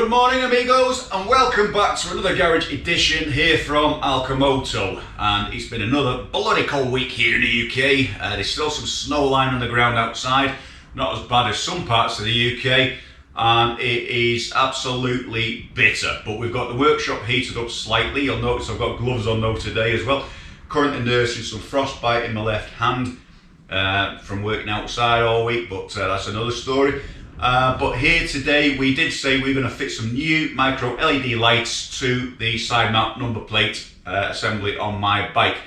Good morning amigos and welcome back to another garage edition here from ALCHEMOTO. And it's been another bloody cold week here in the UK. There's still some snow lying on the ground outside, not as bad as some parts of the UK, and it is absolutely bitter. But we've got the workshop heated up slightly. You'll notice I've got gloves on though today as well. Currently nursing some frostbite in my left hand from working outside all week, but that's another story. But here today we did say we were going to fit some new micro LED lights to the side mount number plate assembly on my bike.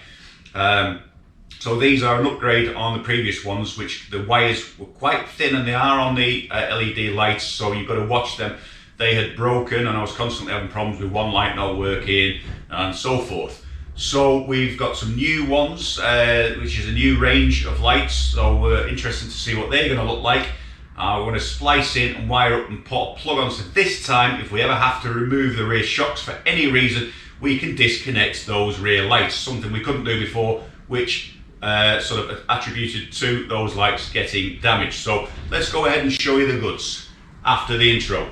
So these are an upgrade on the previous ones, which the wires were quite thin, and they are on the LED lights, so you've got to watch them. They had broken and I was constantly having problems with one light not working and so forth. So we've got some new ones, which is a new range of lights, so we're interested to see what they're going to look like. We're going to splice in and wire up and put a plug on, so this time if we ever have to remove the rear shocks for any reason, we can disconnect those rear lights, something we couldn't do before, which sort of attributed to those lights getting damaged. So let's go ahead and show you the goods after the intro.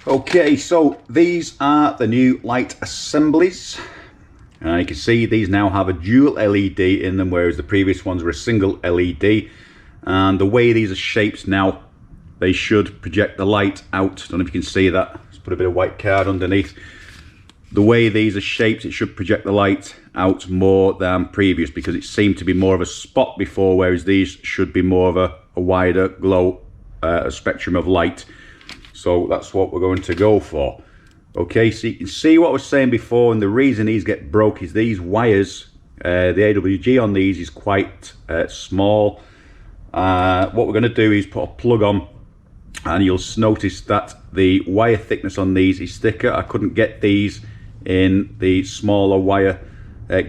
Okay, so these are the new light assemblies. You can see these now have a dual LED in them, whereas the previous ones were a single LED. And the way these are shaped now, they should project the light out. I don't know if you can see that. Let's put a bit of white card underneath. The way these are shaped, it should project the light out more than previous, because it seemed to be more of a spot before, whereas these should be more of a wider glow spectrum of light. So that's what we're going to go for. Okay, so you can see what I was saying before, and the reason these get broke is these wires, the AWG on these is quite small. What we're going to do is put a plug on, and you'll notice that the wire thickness on these is thicker. I couldn't get these in the smaller wire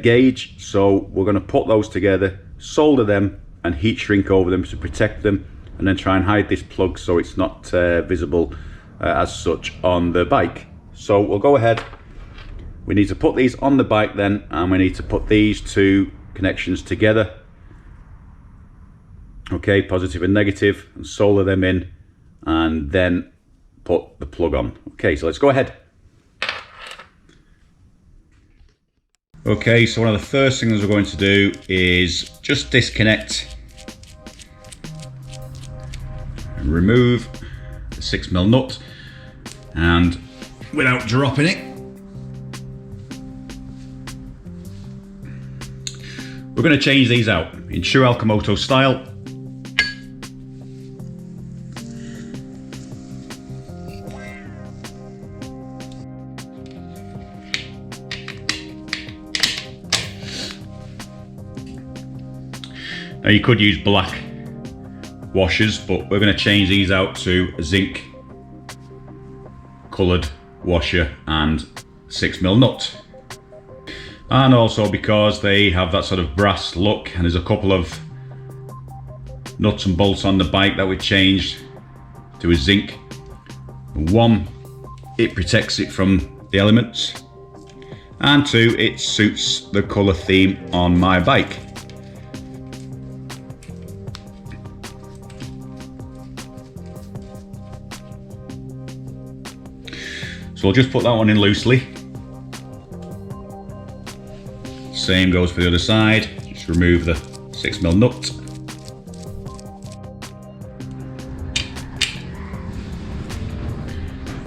gauge, so we're going to put those together, solder them and heat shrink over them to protect them, and then try and hide this plug so it's not visible as such on the bike. So we'll go ahead. We need to put these on the bike then, and we need to put these two connections together. Okay, positive and negative, and solder them in, and then put the plug on. Okay, so let's go ahead. Okay, so one of the first things we're going to do is just disconnect and remove the 6mm nut, and without dropping it, we're going to change these out in true ALCHEMOTO style. Now you could use black washers, but we're going to change these out to a zinc coloured washer and 6mm nut. And also because they have that sort of brass look, and there's a couple of nuts and bolts on the bike that we changed to a zinc. One, it protects it from the elements, and two, it suits the colour theme on my bike. So I'll just put that one in loosely. Same goes for the other side. Just remove the 6mm nut.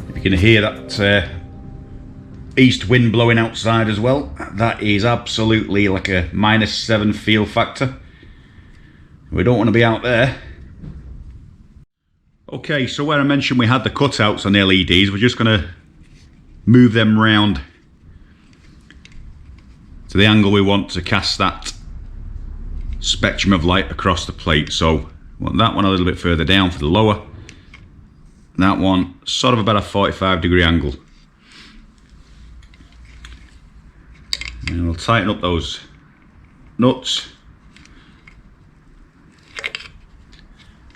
If you can hear that east wind blowing outside as well, that is absolutely like a -7 feel factor. We don't want to be out there. Okay, so where I mentioned we had the cutouts on the LEDs, we're just going to move them round to the angle we want to cast that spectrum of light across the plate. So we want that one a little bit further down for the lower, that one sort of about a 45-degree angle. And we'll tighten up those nuts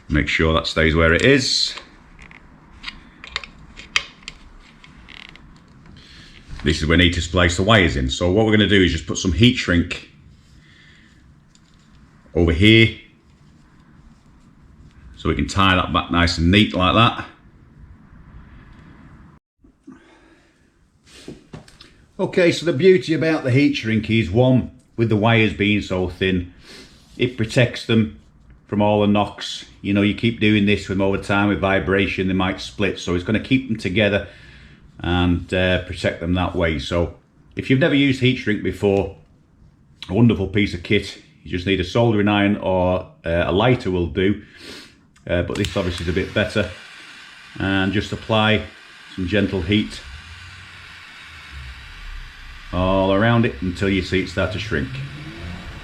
Make sure that stays where it is. This is where we need to splice the wires in. So what we're going to do is just put some heat shrink over here, so we can tie that back nice and neat like that. Okay, so the beauty about the heat shrink is, one, with the wires being so thin, it protects them from all the knocks. You know, you keep doing this with them over time with vibration, they might split, so it's going to keep them together and protect them that way. So if you've never used heat shrink before, a wonderful piece of kit. You just need a soldering iron or a lighter will do, but this obviously is a bit better. And just apply some gentle heat all around it until you see it start to shrink.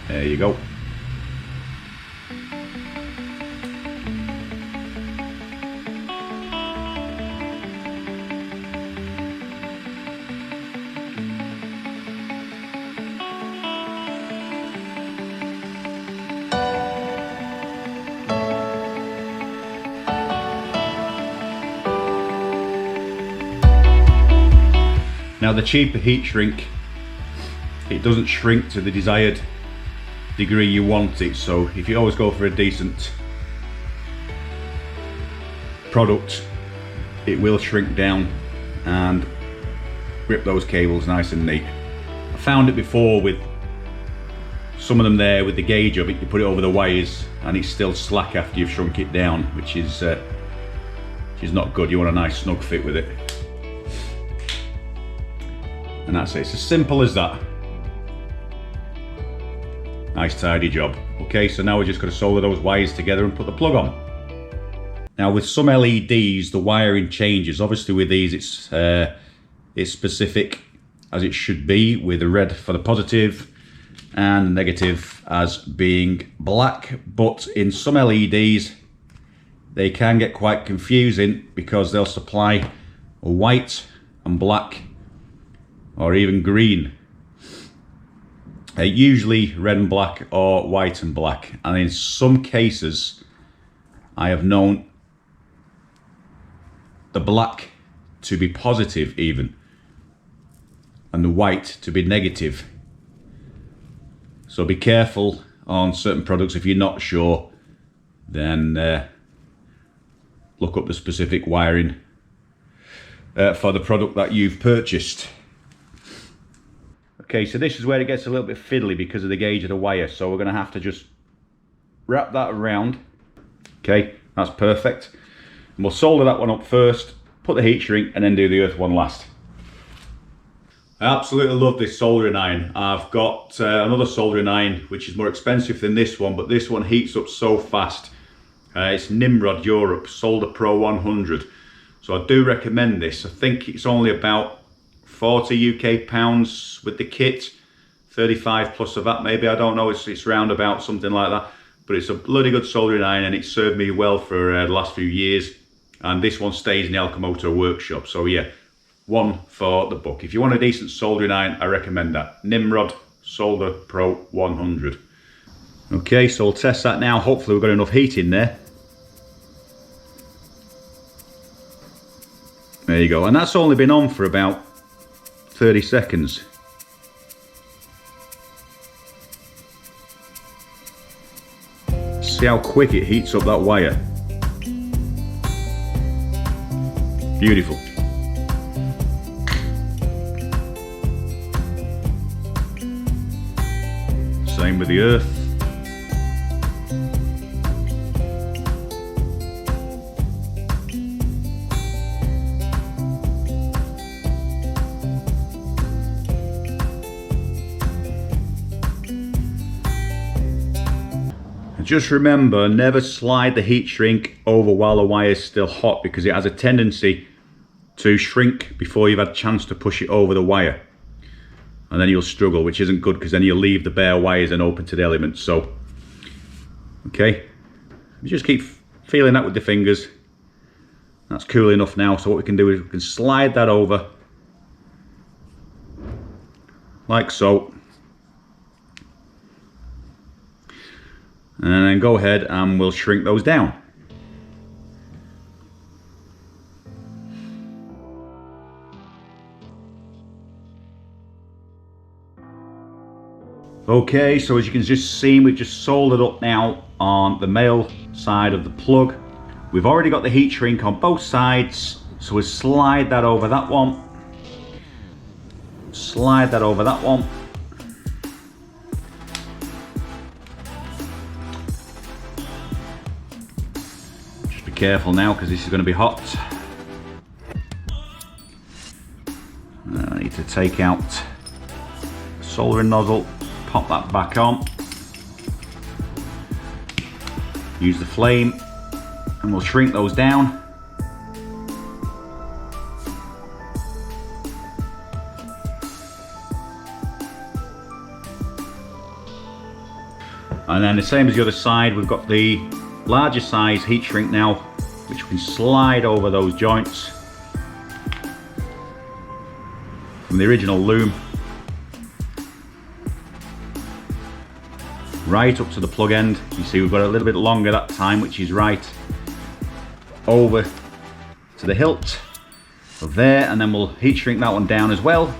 There you go. Now the cheaper heat shrink, it doesn't shrink to the desired degree you want it, so if you always go for a decent product, it will shrink down and grip those cables nice and neat. I found it before with some of them there with the gauge of it, you put it over the wires and it's still slack after you've shrunk it down, which is not good. You want a nice snug fit with it. And that's it, it's as simple as that. Nice tidy job. Okay, so now we're just going to solder those wires together and put the plug on. Now with some LEDs, the wiring changes. Obviously with these it's specific as it should be, with the red for the positive and the negative as being black. But in some LEDs, they can get quite confusing because they'll supply a white and black or even green. Usually red and black or white and black, and in some cases I have known the black to be positive even and the white to be negative. So be careful on certain products. If you're not sure, then look up the specific wiring for the product that you've purchased. Okay, so this is where it gets a little bit fiddly because of the gauge of the wire, so we're going to have to just wrap that around. Okay, that's perfect. And we'll solder that one up first, put the heat shrink, and then do the earth one last. I absolutely love this soldering iron. I've got another soldering iron which is more expensive than this one, but this one heats up so fast. It's Nimrod Europe Solder Pro 100. So I do recommend this. I think it's only about 40 UK pounds with the kit, 35 plus of that maybe, I don't know, it's round about something like that, but it's a bloody good soldering iron and it served me well for the last few years, and this one stays in the ALCHEMOTO workshop. So yeah, one for the book. If you want a decent soldering iron, I recommend that. Nimrod Solder Pro 100. Okay, so we'll test that now. Hopefully we've got enough heat in there. There you go, and that's only been on for about 30 seconds. See how quick it heats up that wire. Beautiful. Same with the earth. Just remember, never slide the heat shrink over while the wire is still hot, because it has a tendency to shrink before you've had a chance to push it over the wire. And then you'll struggle, which isn't good, because then you'll leave the bare wires and open to the elements. So, okay, you just keep feeling that with the fingers. That's cool enough now. So what we can do is we can slide that over, like so. And then go ahead and we'll shrink those down. Okay, so as you can just see, we've just soldered up now on the male side of the plug. We've already got the heat shrink on both sides, so we'll slide that over that one. Slide that over that one. Just be careful now because this is going to be hot. I need to take out the soldering nozzle, pop that back on. Use the flame and we'll shrink those down. And then the same as the other side, we've got the larger size heat shrink now, which we can slide over those joints from the original loom right up to the plug end. You see we've got a little bit longer that time, which is right over to the hilt of there, and then we'll heat shrink that one down as well.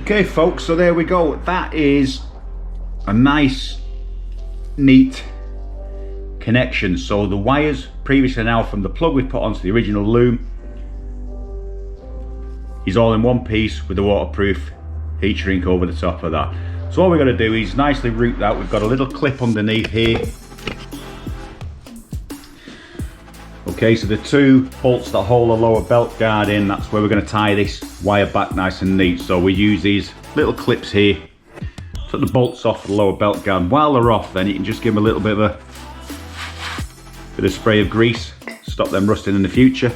Okay folks, so there we go. That is a nice neat connection. So the wires previously now from the plug we put onto the original loom is all in one piece with the waterproof heat shrink over the top of that. So all we're going to do is nicely route that. We've got a little clip underneath here. Okay, so the two bolts that hold the lower belt guard in, that's where we're going to tie this wire back nice and neat. So we use these little clips here, put the bolts off the lower belt guard. While they're off, then you can just give them a little bit of spray of grease, stop them rusting in the future.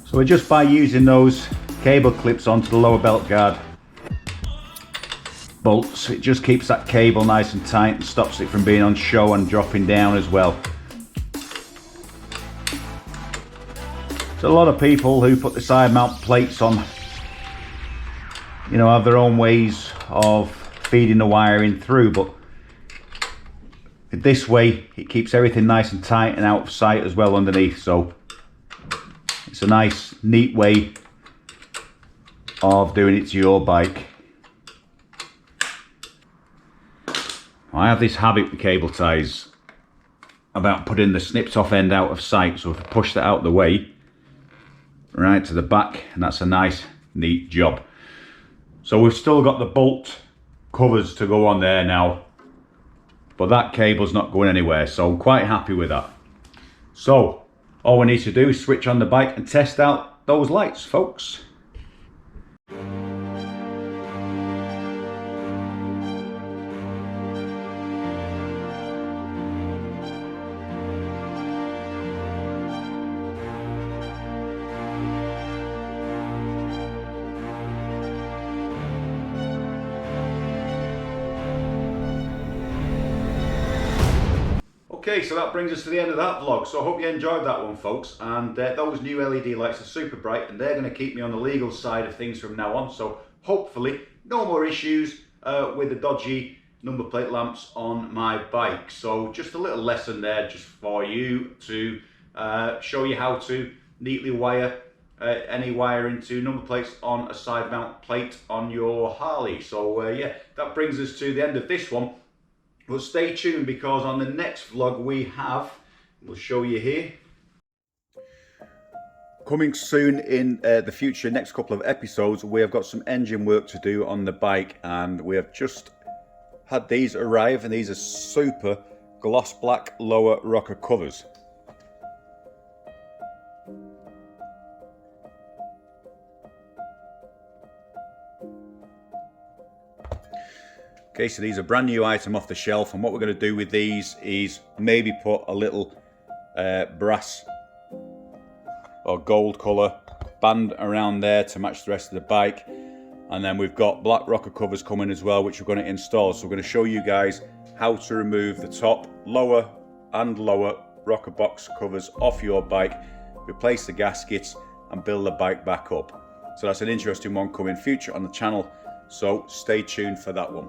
So we're just by using those cable clips onto the lower belt guard bolts, it just keeps that cable nice and tight and stops it from being on show and dropping down as well. So a lot of people who put the side mount plates on, you know, have their own ways of feeding the wiring through, but this way it keeps everything nice and tight and out of sight as well underneath. So it's a nice neat way of doing it to your bike. I have this habit with cable ties about putting the snipped off end out of sight, so if I push that out of the way right to the back, and that's a nice neat job. So we've still got the bolt covers to go on there now, but that cable's not going anywhere, so I'm quite happy with that. So all we need to do is switch on the bike and test out those lights, folks. Okay, so that brings us to the end of that vlog. So I hope you enjoyed that one, folks. And those new LED lights are super bright, and they're going to keep me on the legal side of things from now on. So hopefully no more issues with the dodgy number plate lamps on my bike. So just a little lesson there just for you to show you how to neatly wire any wire into number plates on a side mount plate on your Harley. So yeah, that brings us to the end of this one. But stay tuned, because on the next vlog we'll show you here. Coming soon in the future, next couple of episodes, we have got some engine work to do on the bike, and we have just had these arrive, and these are super gloss black lower rocker covers. Okay, so these are brand new item off the shelf, and what we're going to do with these is maybe put a little brass or gold colour band around there to match the rest of the bike. And then we've got black rocker covers coming as well, which we're going to install. So we're going to show you guys how to remove the top, lower and lower rocker box covers off your bike, replace the gaskets and build the bike back up. So that's an interesting one coming future on the channel, so stay tuned for that one.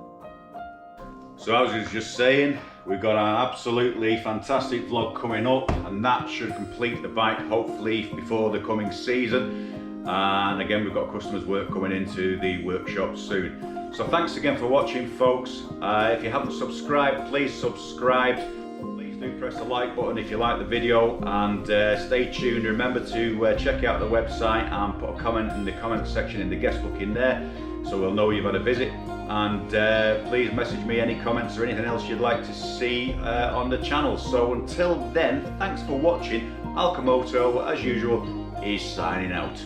So as I was just saying, we've got an absolutely fantastic vlog coming up, and that should complete the bike hopefully before the coming season. And again, we've got customers' work coming into the workshop soon. So thanks again for watching, folks. If you haven't subscribed, please subscribe. Please do press the like button if you like the video, and stay tuned. Remember to check out the website and put a comment in the comment section in the guest book in there, so we'll know you've had a visit. And please message me any comments or anything else you'd like to see on the channel. So until then, thanks for watching. ALCHEMOTO, as usual, is signing out.